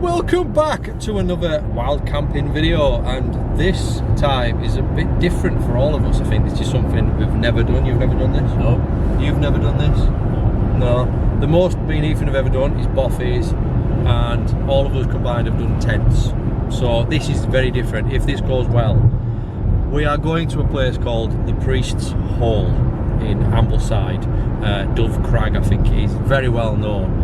Welcome back to another wild camping video, and this time is a bit different for all of us. I think this is something we've never done. You've never done this? No. You've never done this? No. The most me and Ethan have ever done is boffies, and all of us combined have done tents. So this is very different. If this goes well, we are going to a place called the Priest's Hole in Ambleside, Dove Crag I think it is, very well known.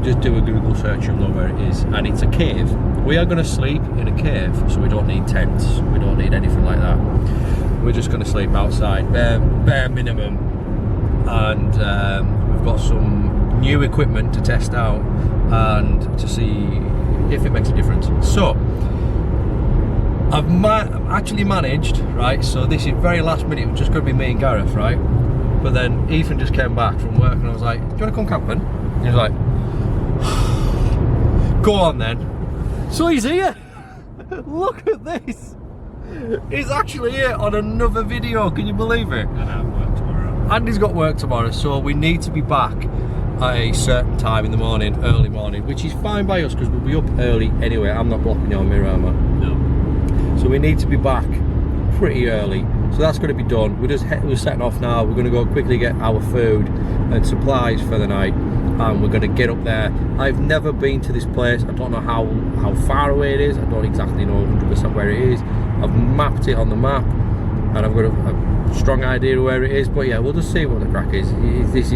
Just do a Google search, you'll know where it is, and it's a cave. We are going to sleep in a cave, so we don't need tents, we don't need anything like that. We're just going to sleep outside, bare minimum, and we've got some new equipment to test out and to see if it makes a difference. So I've actually managed, right, so this is very last minute, it was just going to be me and Gareth, right? But then Ethan just came back from work and I was like, do you want to come camping? And he was like, go on then. So he's here. Look at this. He's actually here on another video, can you believe it? And I have work tomorrow. Andy's got work tomorrow, so we need to be back at a certain time in the morning, early morning, which is fine by us because we'll be up early anyway. I'm not blocking your mirror, am I? No. So we need to be back pretty early. So that's going to be done. We're setting off now. We're going to go quickly get our food and supplies for the night, and we're going to get up there. I've never been to this place. I don't know how far away it is. I don't exactly know 100% where it is. I've mapped it on the map and I've got a strong idea of where it is, but yeah, we'll just see what the crack is. This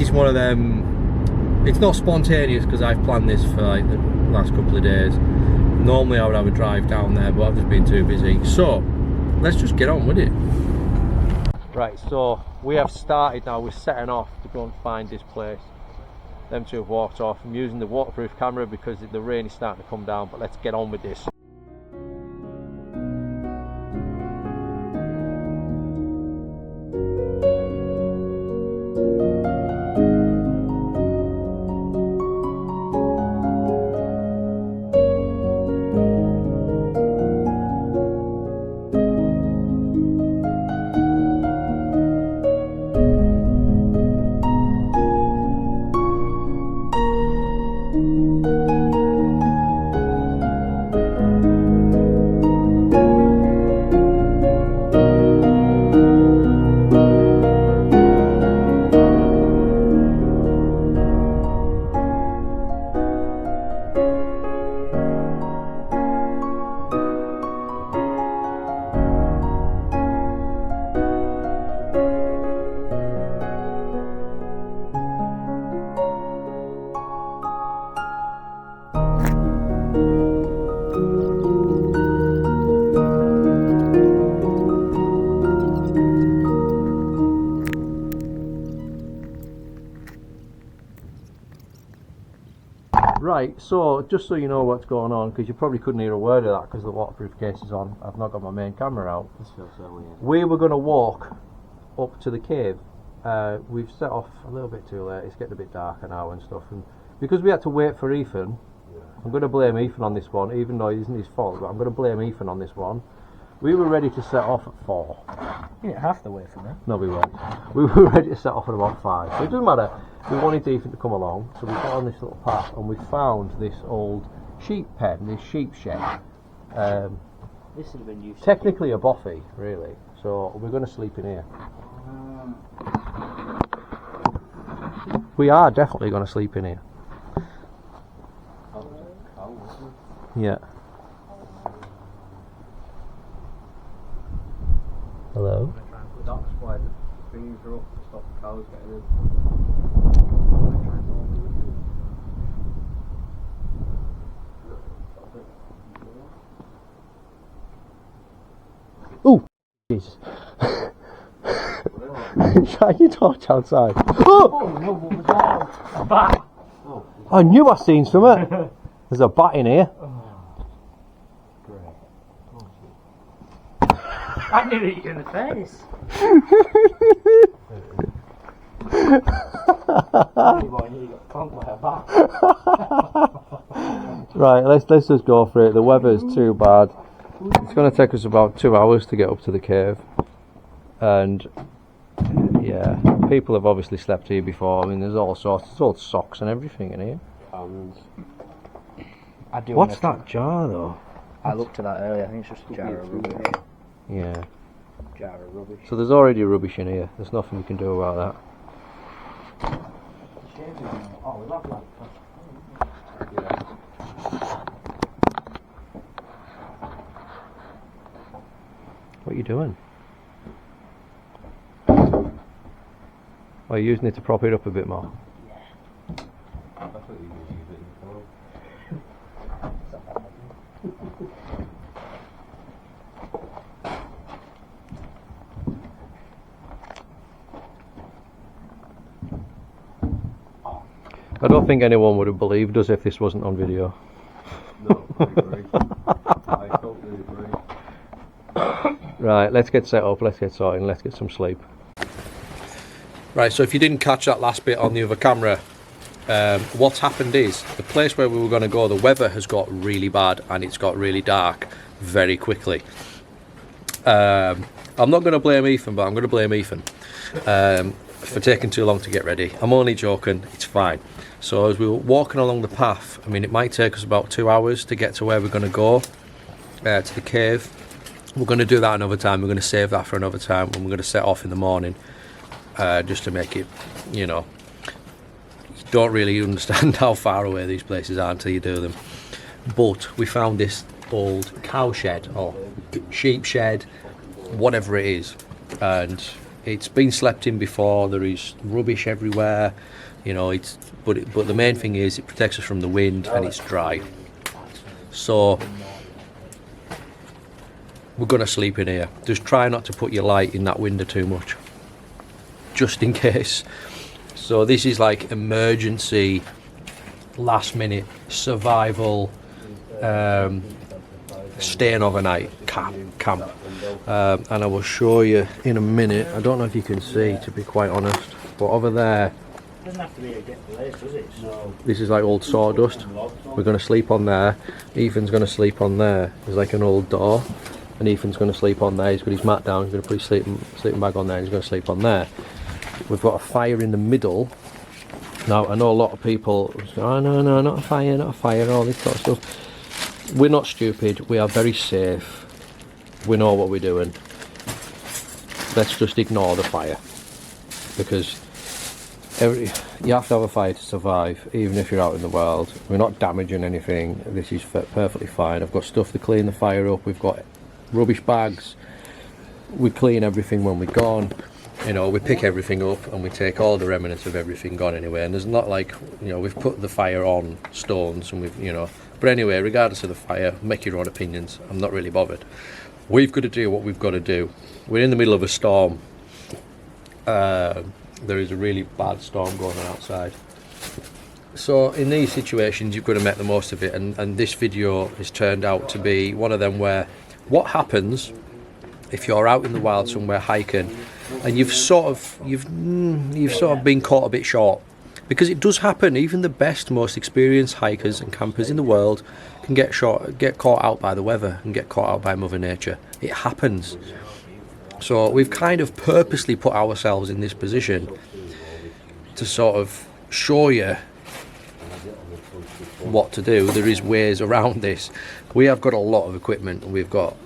is one of them. It's not spontaneous because I've planned this for like the last couple of days. Normally I would have a drive down there, but I've just been too busy. So let's just get on with it. Right, so we have started now. We're setting off to go and find this place. Them two have walked off. I'm using the waterproof camera because the rain is starting to come down, but let's get on with this. Right, so just so you know what's going on, because you probably couldn't hear a word of that because the waterproof case is on. I've not got my main camera out. This feels so weird. We were going to walk up to the cave. We've set off a little bit too late. It's getting a bit darker now and stuff, and because we had to wait for Ethan, I'm going to blame Ethan on this one, even though it isn't his fault, but I'm going to blame Ethan on this one. We were ready to set off at 4. You didn't have to wait for me. No, we weren't. We were ready to set off at about 5. So it doesn't matter. We wanted Ethan to come along, so we got on this little path and we found this old sheep pen, this sheep shed. This would have been used. Technically a bothy, really. So we're going to sleep in here. We are definitely going to sleep in here. Yeah. Hello. That's why the things are up to stop the cows getting in. Oh, Jesus. Shine your torch outside. Oh! No, what was that? A bat! Oh. I knew I seen something. There's a bat in here. Great. I knew it in the face. Right, let's just go for it. The weather's too bad. It's going to take us about 2 hours to get up to the cave, and yeah, people have obviously slept here before. I mean, there's all sorts, there's old socks and everything in here. And I do. What's that jar though? I looked at that earlier. I think it's just a jar of rubbish. Yeah. Jar of rubbish. So there's already rubbish in here. There's nothing we can do about that. Oh, we love that. What are you doing? Are you using it to prop it up a bit more? That's what you use it for. I don't think anyone would have believed us if this wasn't on video. No, I agree. I totally agree. Right, let's get set up, let's get sorted, and let's get some sleep. Right, so if you didn't catch that last bit on the other camera, what's happened is the place where we were going to go, the weather has got really bad and it's got really dark very quickly. I'm not going to blame Ethan, but I'm going to blame Ethan for taking too long to get ready. I'm only joking, it's fine. So as we were walking along the path, I mean, it might take us about 2 hours to get to where we're going to go, to the cave. We're going to do that another time. We're going to save that for another time, and we're going to set off in the morning, just to make it, you know, you don't really understand how far away these places are until you do them. But we found this old cow shed or sheep shed, whatever it is, and it's been slept in before. There is rubbish everywhere, you know. But the main thing is it protects us from the wind and it's dry. So we're gonna sleep in here. Just try not to put your light in that window too much, just in case. So this is like emergency, last minute survival, staying overnight camp. And I will show you in a minute. I don't know if you can see, to be quite honest, but over there, It doesn't have to be a get place, does it? So this is like old sawdust. We're going to sleep on there. Ethan's going to sleep on there. There's like an old door, and Ethan's going to sleep on there. He's got his mat down. He's going to put his sleeping bag on there, and he's going to sleep on there. We've got a fire in the middle. Now, I know a lot of people say, oh no, not a fire, all this sort of stuff. We're not stupid. We are very safe. We know what we're doing. Let's just ignore the fire, because you have to have a fire to survive, even if you're out in the world. We're not damaging anything. This is perfectly fine. I've got stuff to clean the fire up. We've got rubbish bags. We clean everything when we're gone. You know, we pick everything up and we take all the remnants of everything gone anyway. And there's not like, you know, we've put the fire on stones and we've, you know. But anyway, regardless of the fire, make your own opinions. I'm not really bothered. We've got to do what we've got to do. We're in the middle of a storm. There is a really bad storm going on outside. So in these situations, you've got to make the most of it. And this video has turned out to be one of them where what happens if you're out in the wild somewhere hiking and you've sort of been caught a bit short, because it does happen. Even the best, most experienced hikers and campers in the world can get caught out by the weather and get caught out by Mother Nature. It happens. So we've kind of purposely put ourselves in this position to sort of show you what to do. There is ways around this. We have got a lot of equipment and we've got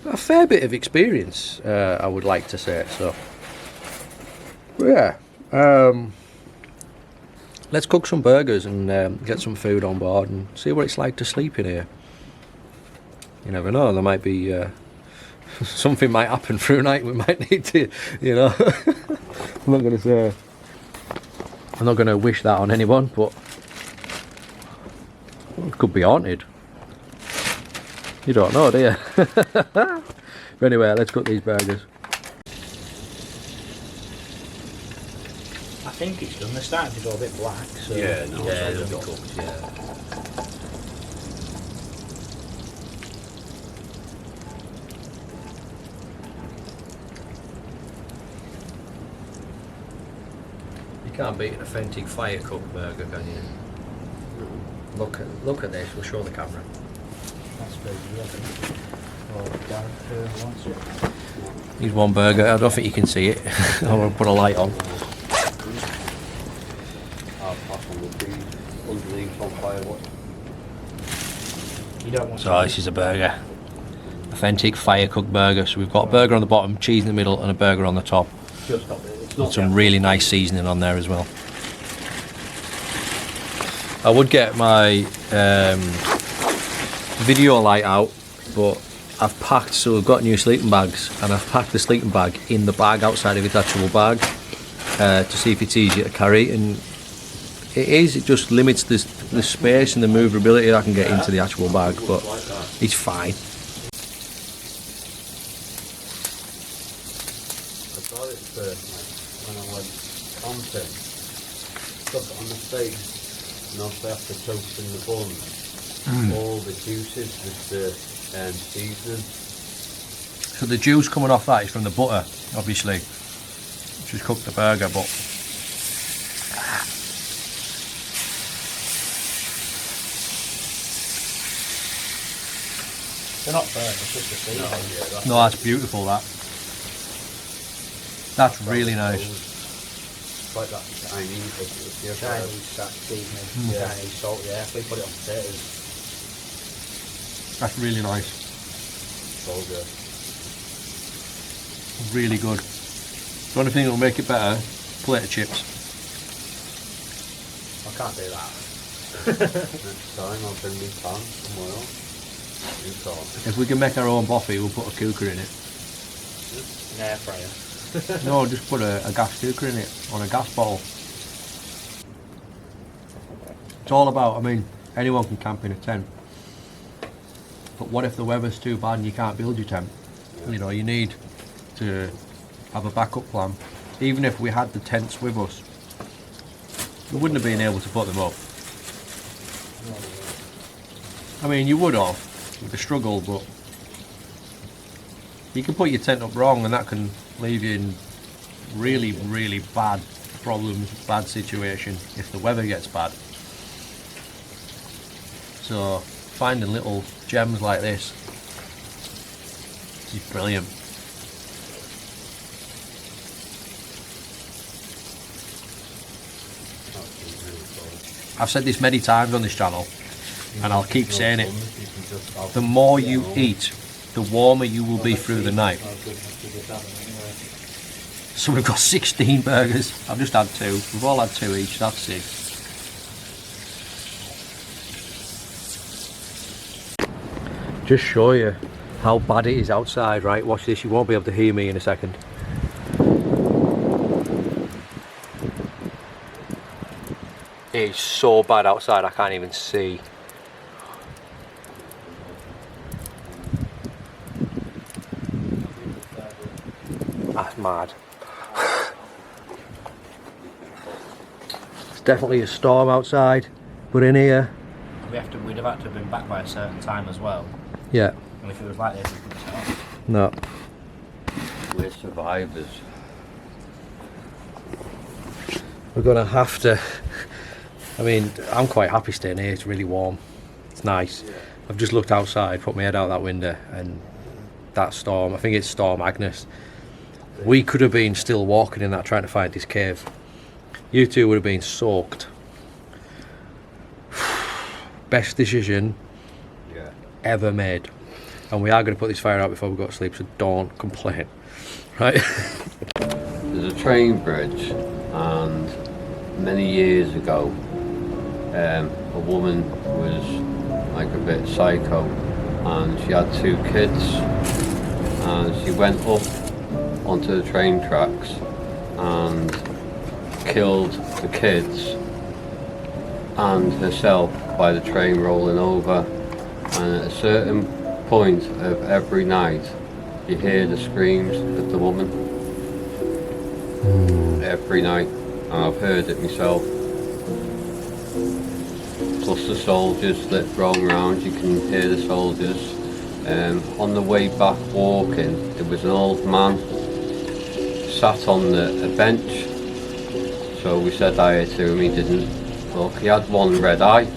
a fair bit of experience, I would like to say. So yeah, let's cook some burgers and get some food on board and see what it's like to sleep in here. You never know, there might be something might happen through the night. We might need to, you know. I'm not going to wish that on anyone, but it could be haunted. You don't know, do you? But anyway, let's cook these burgers. I think it's done. They're starting to go a bit black. So Yeah, they'll be cooked. Yeah. You can't beat an authentic fire cooked burger, can you? Look at this. We'll show the camera. That's very good, I think. Oh, Darren wants it. Here's one burger. I don't think you can see it. I'll put a light on. Our passion would be underneath on fire. What? You don't want So this is a burger. Authentic fire cooked burger. So we've got a burger on the bottom, cheese in the middle, and a burger on the top. just got it. It's With not some really nice seasoning on there as well. I would get my video light out, but I've packed, so we've got new sleeping bags, and I've packed the sleeping bag in the bag outside of its actual bag to see if it's easier to carry, and it is. It just limits the space and the movability I can get into the actual bag, but it's fine. I got it first, mate, when I went camping. Stuck it on the steak, and also after toasting the buns, all the juices with the seasoning. So the juice coming off that is from the butter, obviously, which has cooked the burger, but They're not burnt, it's just a seasoning. no, that's beautiful. That's really nice. It's like that Chinese, if you're Chinese that seasoning, Chinese salt, yeah. We put it on potatoes. That's really nice. so good. Really good. The only thing that will make it better, plate of chips. I can't do that. Next time I'll bring me pan somewhere else. You can't. If we can make our own boffy, we'll put a cooker in it. An air fryer. No, just put a gas cooker in it, on a gas bottle. It's all about, I mean, anyone can camp in a tent. But what if the weather's too bad and you can't build your tent? Yeah. You know, you need to have a backup plan. Even if we had the tents with us, we wouldn't have been able to put them up. I mean, you would have, with a struggle, but you can put your tent up wrong and that can leave you in really, really bad problems, bad situation if the weather gets bad. So finding little gems like this is brilliant. I've said this many times on this channel and I'll keep saying it. The more you eat, the warmer you will be through the night. So we've got 16 burgers. I've just had 2. We've all had 2 each. That's 6. Just show you how bad it is outside, right? Watch this. You won't be able to hear me in a second. It's so bad outside I can't even see. That's mad. It's definitely a storm outside, but in here, We'd have had to have been back by a certain time as well. yeah, And if it was like this, we couldn't set off. no. We're survivors. We're gonna have to. I mean, I'm quite happy staying here. It's really warm. It's nice. Yeah. I've just looked outside, put my head out that window, and that storm. I think it's Storm Agnes. We could have been still walking in that, trying to find this cave. You two would have been soaked. Best decision ever made. And we are going to put this fire out before we go to sleep, so don't complain. Right? There's a train bridge, and many years ago, a woman was like a bit psycho, and she had 2 kids, and she went up onto the train tracks and killed the kids and herself by the train rolling over. And at a certain point of every night, you hear the screams of the woman. Every night, and I've heard it myself. Plus the soldiers that roam around, you can hear the soldiers. On the way back walking, there was an old man sat on a bench. So we said hi to him, he didn't look. He had one red eye.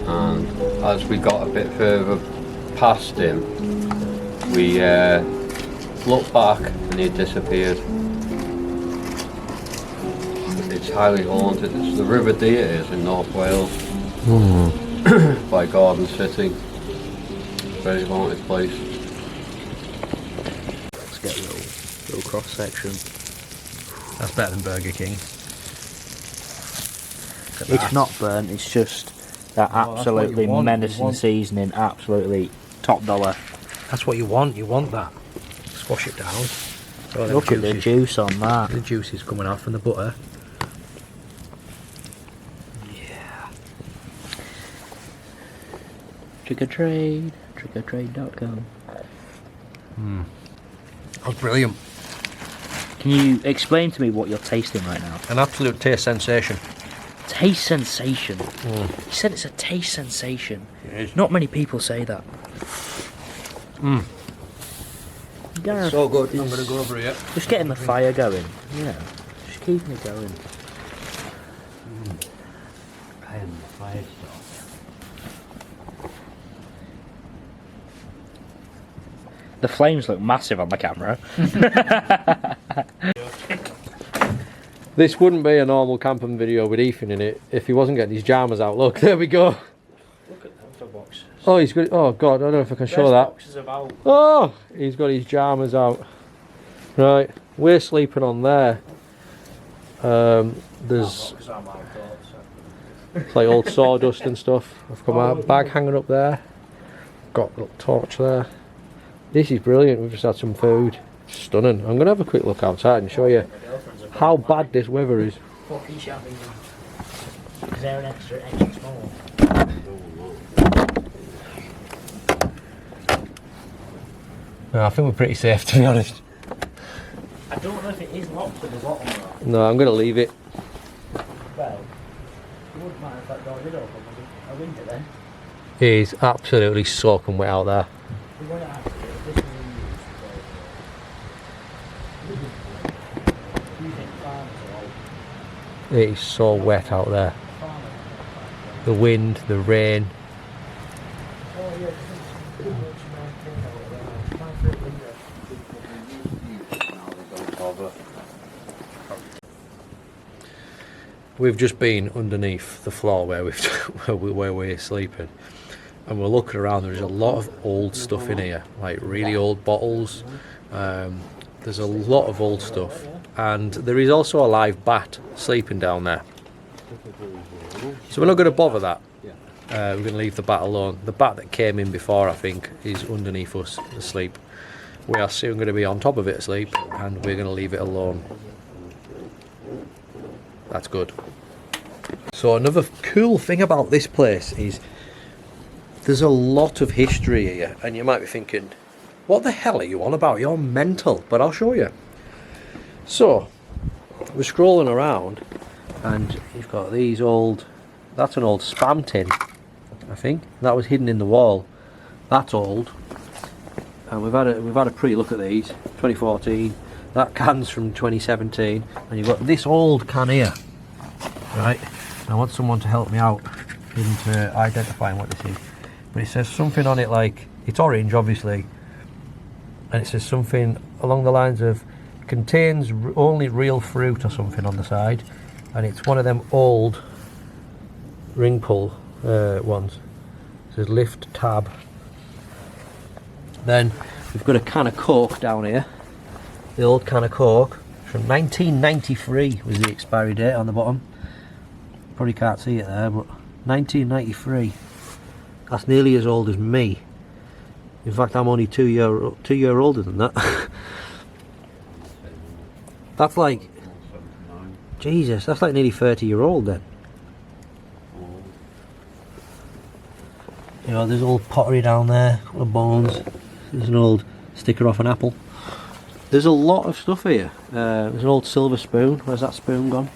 And as we got a bit further past him, we looked back and he disappeared. It's highly haunted. It's the River Dee it is in North Wales. by Garden City. Very haunted place. Let's get a little cross section. That's better than Burger King. It's not burnt, it's just that Oh, absolutely you want, menacing seasoning, absolutely top dollar. That's what you want that. Squash it down. So Look at the juice on that. The juice is coming out from the butter. Yeah. Trick or trade, trickortrade.com. That was brilliant. Can you explain to me what you're tasting right now? An absolute taste sensation. Taste sensation. You said it's a taste sensation. It is. Not many people say that. Gareth, So good. I'm going to go over here. just getting the fire going. Yeah, just keeping it going. I am the fire stop. The flames look massive on the camera. This wouldn't be a normal camping video with Ethan in it if he wasn't getting his jammers out. Look, there we go. Look at them for boxes. Oh, he's got. Oh God, I don't know if I can show that. Boxes of out. Oh, he's got his jammers out. Right, we're sleeping on there. There's it's like old sawdust and stuff. I've got my bag hanging up there. Got a little torch there. This is brilliant. We've just had some food. Stunning. I'm gonna have a quick look outside and show you how bad this weather is. Is there an extra small? No, I think we're pretty safe, to be honest. I don't know if it is locked at the bottom or not. No, I'm gonna leave it. Well, it wouldn't matter if that door did open, a window then. It is absolutely soaking wet out there. We're going to have to do it. This is in use. You think farmers are old? It is so wet out there. Farmers are The wind, the rain. Oh yeah, there's too much thing over there. Time for a window. We've just been underneath the floor where where we're sleeping, and we're looking around. There's a lot of old stuff in here, like really old bottles. There's a lot of old stuff, and there is also a live bat sleeping down there. So we're not going to bother that. We're going to leave the bat alone. The bat that came in before, I think, is underneath us asleep. We are soon going to be on top of it asleep, and we're going to leave it alone. That's good. So another cool thing about this place is there's a lot of history here, and you might be thinking, what the hell are you on about? You're mental. But I'll show you. So we're scrolling around, and you've got these old, that's an old Spam tin, I think. That was hidden in the wall. That's old. And we've had a pre-look at these. 2014. That can's from 2017, and you've got this old can here. Right. I want someone to help me out into identifying what this is. But it says something on it like, it's orange obviously, and it says something along the lines of contains only real fruit or something on the side, and it's one of them old ring pull ones. It says lift tab. Then we've got a can of Coke down here. The old can of Coke from 1993 was the expiry date on the bottom. Probably can't see it there, but 1993. That's nearly as old as me. In fact, I'm only 2 year older than that. That's like, Jesus, that's like nearly 30-year-old then. You know, there's old pottery down there, couple of bones. There's an old sticker off an apple. There's a lot of stuff here. There's an old silver spoon. Where's that spoon gone?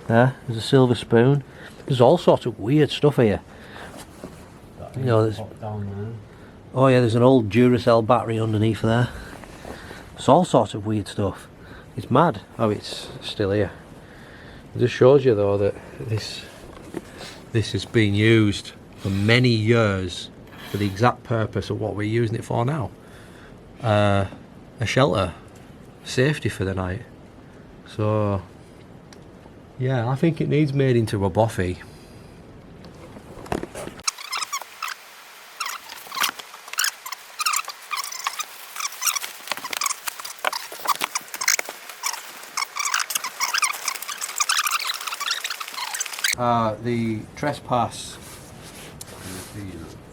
There, there's a silver spoon. There's all sorts of weird stuff here. You know, there's, oh yeah, there's an old Duracell battery underneath there. It's all sorts of weird stuff. It's mad how it's still here. It just shows you though that this has been used for many years for the exact purpose of what we're using it for now. A shelter, safety for the night. So yeah, I think it needs made into a bothy. are the Trespass.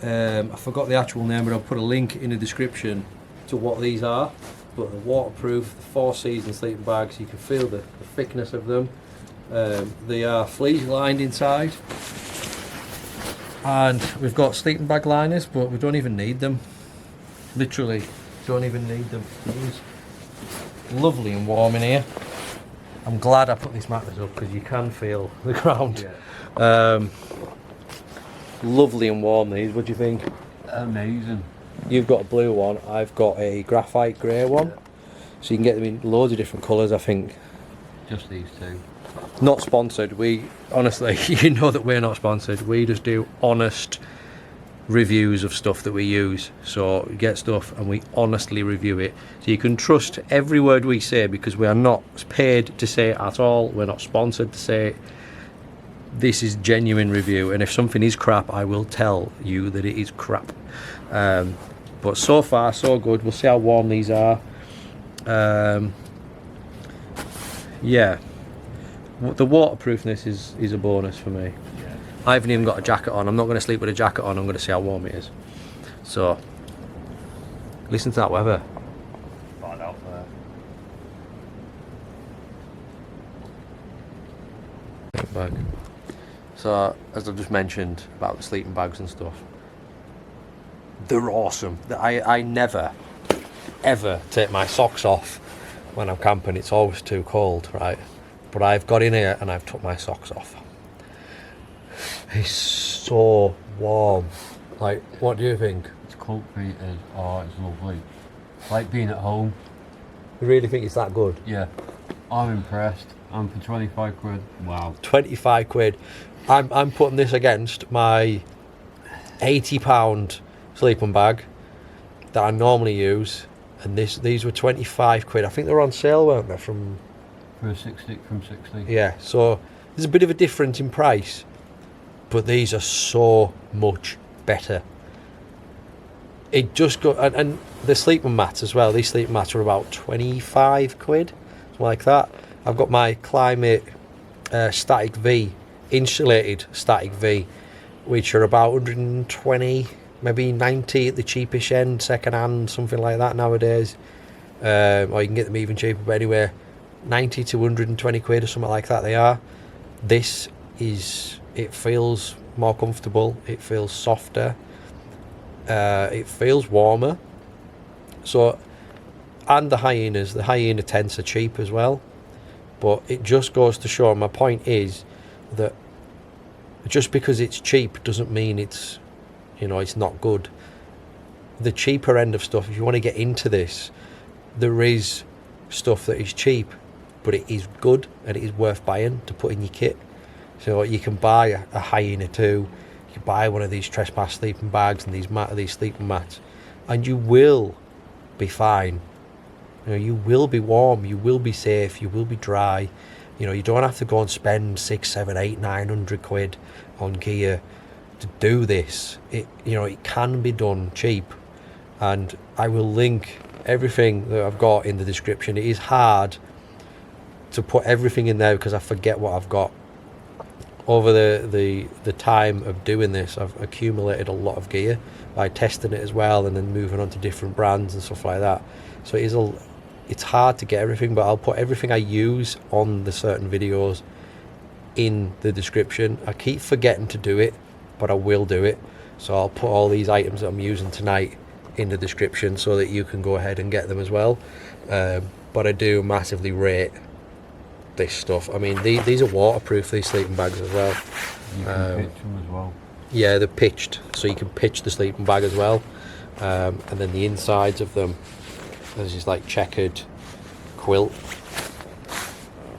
I forgot the actual name, but I'll put a link in the description to what these are. But the waterproof, 4-season sleeping bags. You can feel the thickness of them. They are fleece lined inside, and we've got sleeping bag liners, but we don't even need them. Literally, don't even need them. It's lovely and warm in here. I'm glad I put this mattress up because you can feel the ground. Yeah. Lovely and warm these. What do you think? Amazing. You've got a blue one. I've got a graphite grey one. So you can get them in loads of different colours, I think. Just these two. Not sponsored. We honestly, you know that we're not sponsored. We just do honest reviews of stuff that we use. So we get stuff and we honestly review it. So you can trust every word we say because we are not paid to say it at all. We're not sponsored to say it. This is genuine review, and if something is crap, I will tell you that it is crap. But so far, so good. We'll see how warm these are. Yeah, the waterproofness is a bonus for me. Yeah. I haven't even got a jacket on. I'm not going to sleep with a jacket on. I'm going to see how warm it is. So, listen to that weather. Find out there. Bag. So, as I just mentioned about the sleeping bags and stuff, they're awesome. I never, ever take my socks off when I'm camping. It's always too cold, right? But I've got in here and I've took my socks off. It's so warm. Like, what do you think? It's comfy as, oh, it's lovely. Like being at home. You really think it's that good? Yeah, I'm impressed. And for 25 quid, wow. 25 quid. I'm putting this against my £80 sleeping bag that I normally use, and these were 25 quid. I think they were on sale, weren't they? From 60. Yeah, so there's a bit of a difference in price, but these are so much better. It just got, and the sleeping mats as well. These sleeping mats are about 25 quid, something like that. I've got my KLYMIT static V, insulated static V, which are about 120, maybe 90 at the cheapish end, second hand, something like that nowadays. Or you can get them even cheaper, but anyway, 90 to 120 quid or something like that they are. This is, it feels more comfortable, it feels softer, it feels warmer. So, and the HYENA tents are cheap as well. But it just goes to show, my point is that just because it's cheap doesn't mean it's, you know, it's not good. The cheaper end of stuff, if you want to get into this, there is stuff that is cheap, but it is good and it is worth buying to put in your kit. So you can buy a HYENA 2, you can buy one of these Trespass sleeping bags and these sleeping mats, and you will be fine. You know, you will be warm, you will be safe, you will be dry. You know, you don't have to go and spend 6, 7, 8, 900 quid on gear to do this. It can be done cheap, and I will link everything that I've got in the description. It is hard to put everything in there because I forget what I've got. Over the time of doing this, I've accumulated a lot of gear by testing it as well, and then moving on to different brands and stuff like that. So it's hard to get everything, but I'll put everything I use on the certain videos in the description. I keep forgetting to do it, but I will do it. So I'll put all these items that I'm using tonight in the description so that you can go ahead and get them as well. But I do massively rate this stuff. I mean, these are waterproof, these sleeping bags as well. You can pitch them as well. Yeah, they're pitched, so you can pitch the sleeping bag as well. And then the insides of them, there's this like checkered quilt.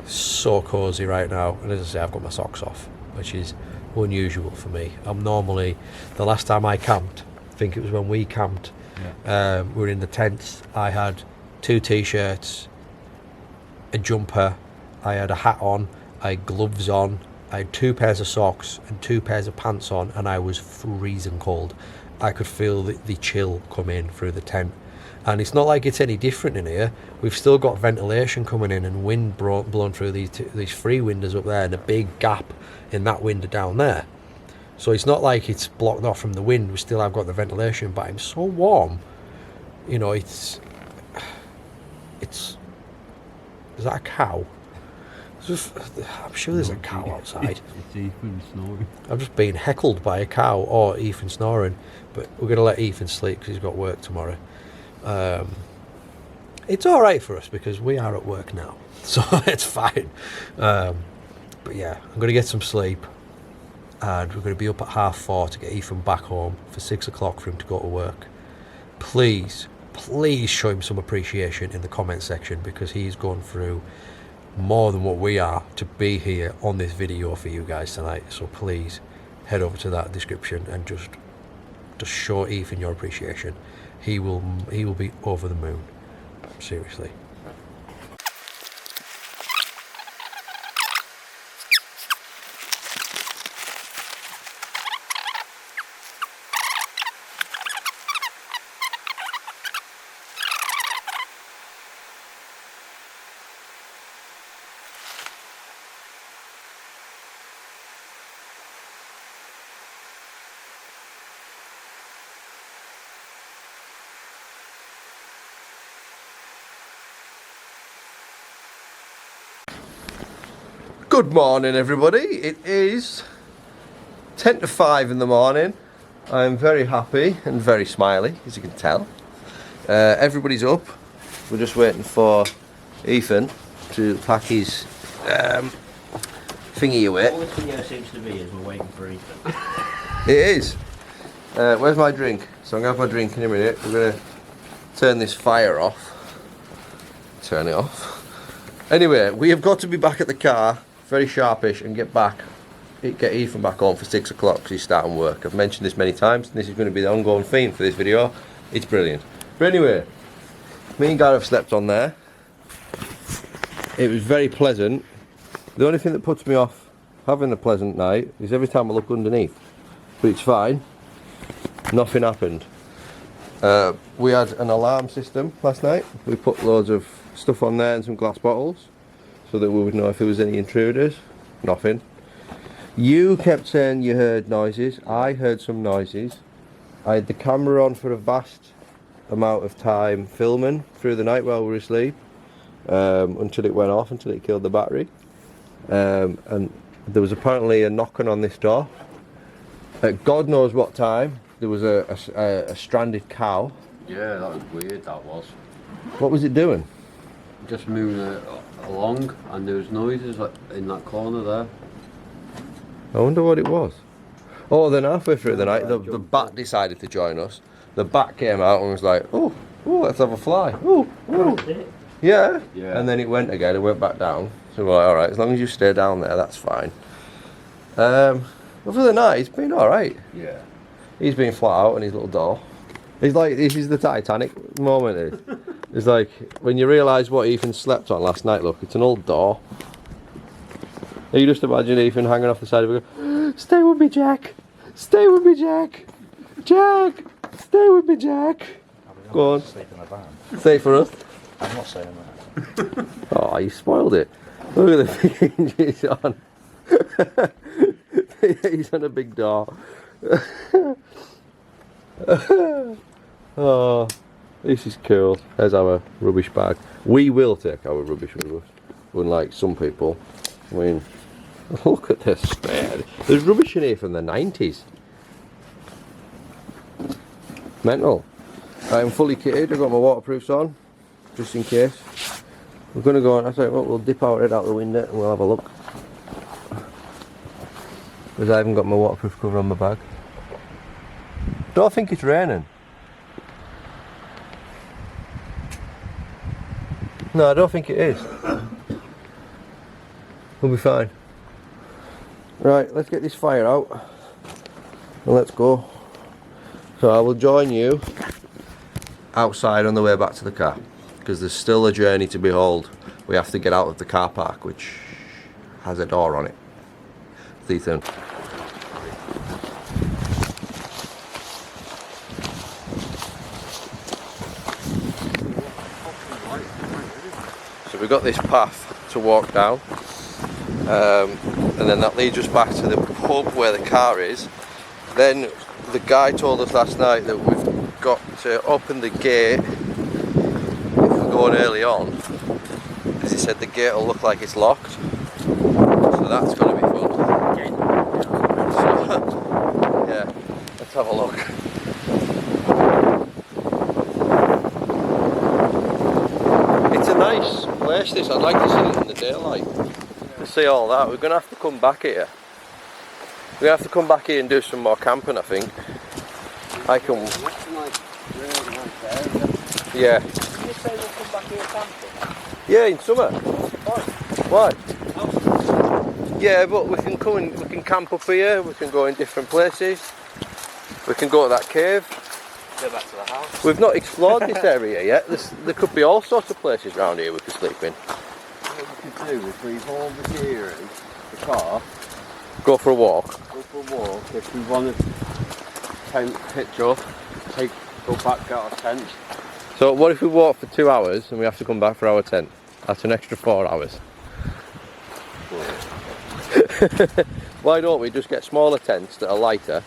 So cozy right now, and as I say, I've got my socks off, which is unusual for me. I'm normally, the last time I camped, I think it was when we camped, we were in the tents. I had 2 t-shirts, a jumper, I had a hat on, I had gloves on, I had 2 pairs of socks and 2 pairs of pants on, and I was freezing cold. I could feel the chill come in through the tent. And it's not like it's any different in here. We've still got ventilation coming in and wind blown through these three windows up there and a big gap in that window down there. So it's not like it's blocked off from the wind. We still have got the ventilation, but I'm so warm. You know, it's. Is that a cow? I'm sure there's a cow outside. It's Ethan snoring. I've just been heckled by a cow or Ethan snoring, but we're going to let Ethan sleep because he's got work tomorrow. It's all right for us because we are at work now, so it's fine. But yeah, I'm going to get some sleep, and we're going to be up at 4:30 to get Ethan back home for 6 o'clock for him to go to work. Please show him some appreciation in the comment section, because he's gone through more than what we are to be here on this video for you guys tonight. So please head over to that description and just show Ethan your appreciation. He will be over the moon, seriously. Good morning, everybody. It is 10 to 5 in the morning. I'm very happy and very smiley, as you can tell. Everybody's up. We're just waiting for Ethan to pack his thingy away. All this video seems to be is we're waiting for Ethan. It is. Where's my drink? So I'm going to have my drink in a minute. We're going to turn this fire off. Turn it off. Anyway, we have got to be back at the car very sharpish and get Ethan back home for 6 o'clock because he's starting work. I've mentioned this many times, and this is going to be the ongoing theme for this video. It's brilliant. But anyway, me and Gareth slept on there. It was very pleasant. The only thing that puts me off having a pleasant night is every time I look underneath. But it's fine. Nothing happened. We had an alarm system last night. We put loads of stuff on there and some glass bottles, so that we would know if there was any intruders. Nothing. You kept saying you heard noises. I heard some noises. I had the camera on for a vast amount of time filming through the night while we were asleep, until it went off, until it killed the battery. And there was apparently a knocking on this door. At God knows what time, there was a stranded cow. Yeah, that was weird, that was. What was it doing? Just moving along, and there was noises in that corner there. I wonder what it was. Oh, then halfway through the night, the bat decided to join us. The bat came out and was like, oh, let's have a fly. Oh, yeah. And then it went again and went back down. So we're like, all right, as long as you stay down there, that's fine. But for the night, it's been all right. Yeah. He's been flat out on his little door. He's like, this is the Titanic moment. It's like when you realise what Ethan slept on last night. Look, it's an old door. You just imagine Ethan hanging off the side of it. Stay with me, Jack. Stay with me, Jack. Jack, stay with me, Jack. Go on. Sleep in the van. Say it for us. I'm not saying that. Oh, you spoiled it. Look at the thing he's on. He's on a big door. Oh, this is cool. There's our rubbish bag. We will take our rubbish with us, unlike some people. I mean, look at this. There's rubbish in here from the 90s. Mental. I'm fully kitted. I've got my waterproofs on, just in case. We're going to go on. I thought, well, we'll dip our head out the window and we'll have a look. Because I haven't got my waterproof cover on my bag. Don't think it's raining. No, I don't think it is. We'll be fine. Right, let's get this fire out and let's go. So I will join you outside on the way back to the car, because there's still a journey to behold. We have to get out of the car park, which has a door on it. See you soon. we've got this path to walk down, and then that leads us back to the pub where the car is. Then the guy told us last night that we've got to open the gate if we're going early on, because he said the gate will look like it's locked, so that's going to be fun. So, yeah, let's have a look. It's a nice place this. I'd like to see it in the daylight, to see all that. We're going to have to come back here. We have to come back here and do some more camping, I think. I can. Yeah. Did you say we'll come back here camping? Yeah, in summer. Why? Why? Yeah, but we can come and we can camp up here. We can go in different places. We can go to that cave. Go back to the house. We've not explored this area yet. There could be all sorts of places around here we could sleep in. What we could do is leave all the gear in the car. Go for a walk. Go for a walk. If we want to tent pitch up, go back, get our tent. So what if we walk for 2 hours and we have to come back for our tent? That's an extra 4 hours. Why don't we just get smaller tents that are lighter?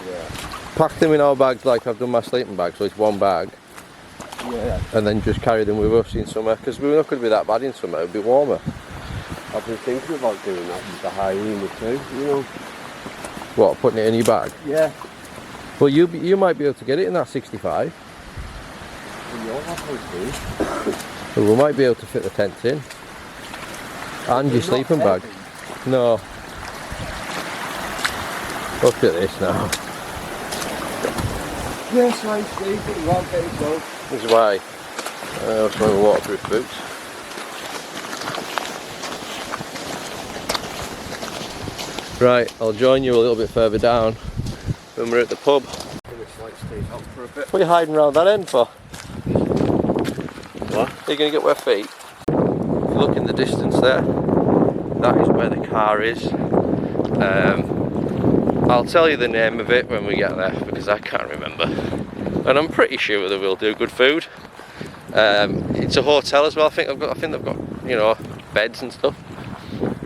Yeah. Pack them in our bags like I've done my sleeping bag, so it's one bag. Yeah. And then just carry them with us in summer, because we're not going to be that bad in summer. It'll be warmer. I've been thinking about doing that with the HYENA too, you know. What, putting it in your bag? Yeah. Well, you might be able to get it in that 65. Well, you're halfway through. Well, we might be able to fit the tents in. And your sleeping bag. No. Look at this now. Yes, I sleep, but you won't get it cold. This is why I was wearing waterproof boots. Right, I'll join you a little bit further down when we're at the pub. What are you hiding around that end for? What? Are you going to get wet feet? If you look in the distance there, that is where the car is. I'll tell you the name of it when we get there, because I can't remember. And I'm pretty sure they will do good food. It's a hotel as well. I think they've got, you know, beds and stuff.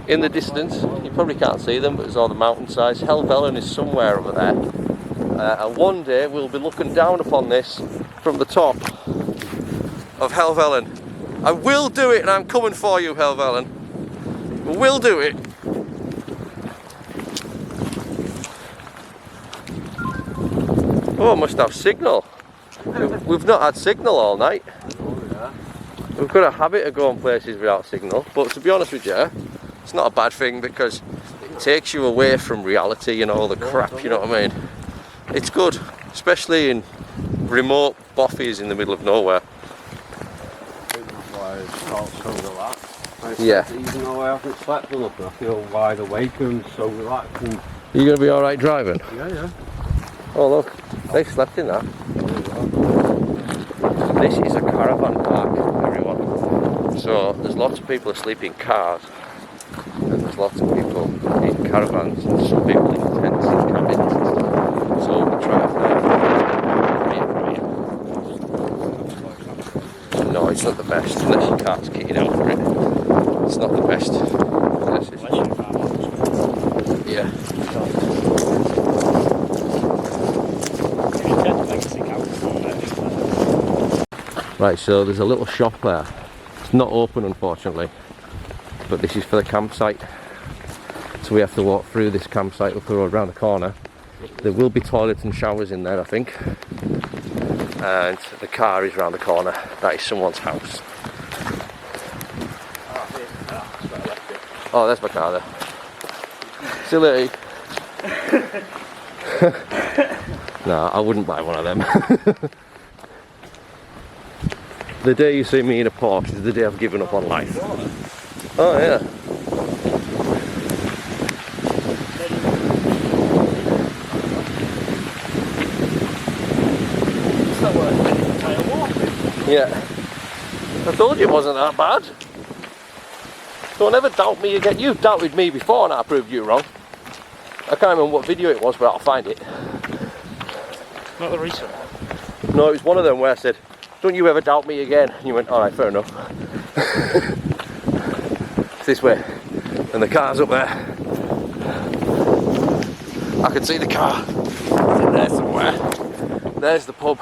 In the distance, you probably can't see them, but there's all the mountainsides. Helvellyn is somewhere over there. And one day we'll be looking down upon this from the top of Helvellyn. I will do it, and I'm coming for you, Helvellyn. We will do it. Oh, must have signal. We've not had signal all night. We've got a habit of going places without signal, but to be honest with you, it's not a bad thing, because it takes you away from reality, you know, all the crap, you know what I mean? It's good, especially in remote boffies in the middle of nowhere. Yeah. Even though I haven't slept enough, I feel wide awake and so relaxed. And You going to be alright driving? yeah. Oh look, they slept in that. This is a caravan park, everyone. So there's lots of people asleep in cars, and there's lots of people in caravans, and some people in tents and cabins and stuff. So we'll try and find. No, it's not the best, unless your car's kitted out for it. It's not the best. Yeah. Right, so there's a little shop there. It's not open, unfortunately, but this is for the campsite. So we have to walk through this campsite up the road around the corner. There will be toilets and showers in there, I think. And the car is around the corner. That is someone's house. Oh, there's my car there. Silly. No, I wouldn't buy one of them. The day you see me in a Porsche is the day I've given up on life. Oh yeah. Yeah. I told you it wasn't that bad. Don't ever doubt me again. You doubted me before and I proved you wrong. I can't remember what video it was, but I'll find it. Not the recent one. No, it was one of them where I said, don't you ever doubt me again. And you went, alright, fair enough. It's this way, and the car's up there. I can see the car. It's in there somewhere. There's the pub.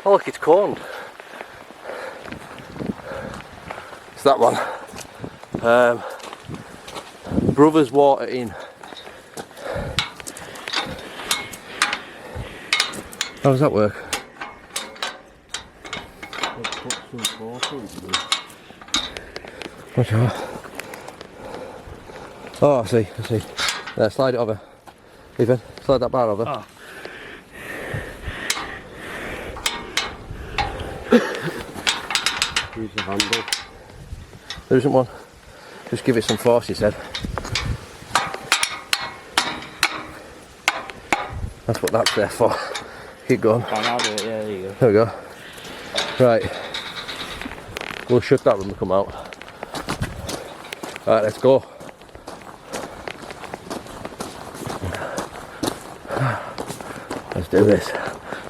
Oh look, it's corned. It's that one. Brothers Water Inn. How does that work? Watch out. Oh, I see. Slide it over. Ethan, slide that bar over. Oh. Use the handle. There isn't one. Just give it some force, he said. That's what that's there for. Keep going. Yeah, there you go. There we go. Right. We'll shut that when we come out. Right, let's go. Let's do this.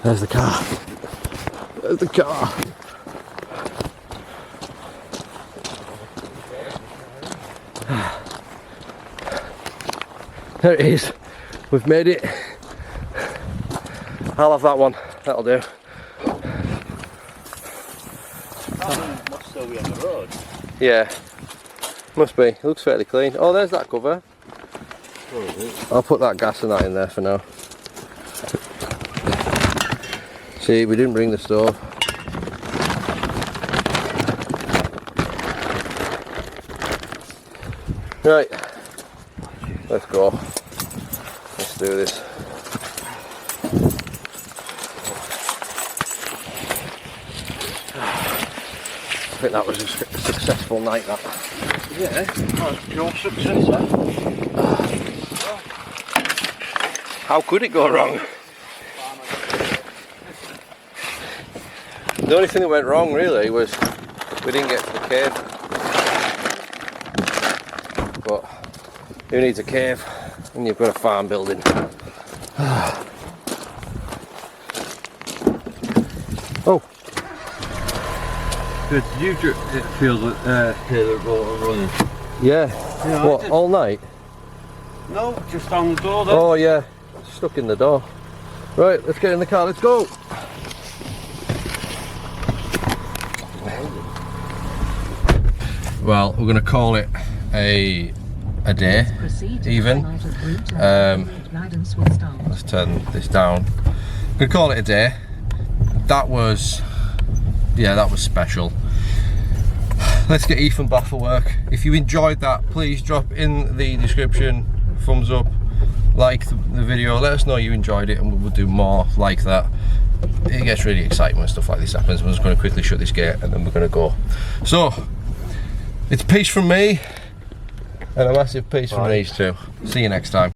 There's the car. There's the car. There it is. We've made it. I'll have that one. That'll do. That must still be on the road. Yeah. Must be. It looks fairly clean. Oh, there's that cover. I'll put that gas and that in there for now. See, we didn't bring the stove. Right. Let's go. Let's do this. I think that was a successful night, that. Yeah, that's pure success, eh? How could it go wrong? The only thing that went wrong really was we didn't get to the cave. But who needs a cave when you've got a farm building? Oh. Good. Did you feel that hear the water running? Yeah. Yeah, What, all night? No, just on the door there. Oh yeah, stuck in the door. Right, let's get in the car, let's go. Well, we're going to call it a day, even. Let's turn this down. We're going to call it a day. That was, yeah, that was special. Let's get Ethan back for work. If you enjoyed that, please drop in the description, thumbs up, like the video, let us know you enjoyed it and we'll do more like that. It gets really exciting when stuff like this happens. I'm just going to quickly shut this gate and then we're going to go. So, it's peace from me and a massive peace from these two. See you next time.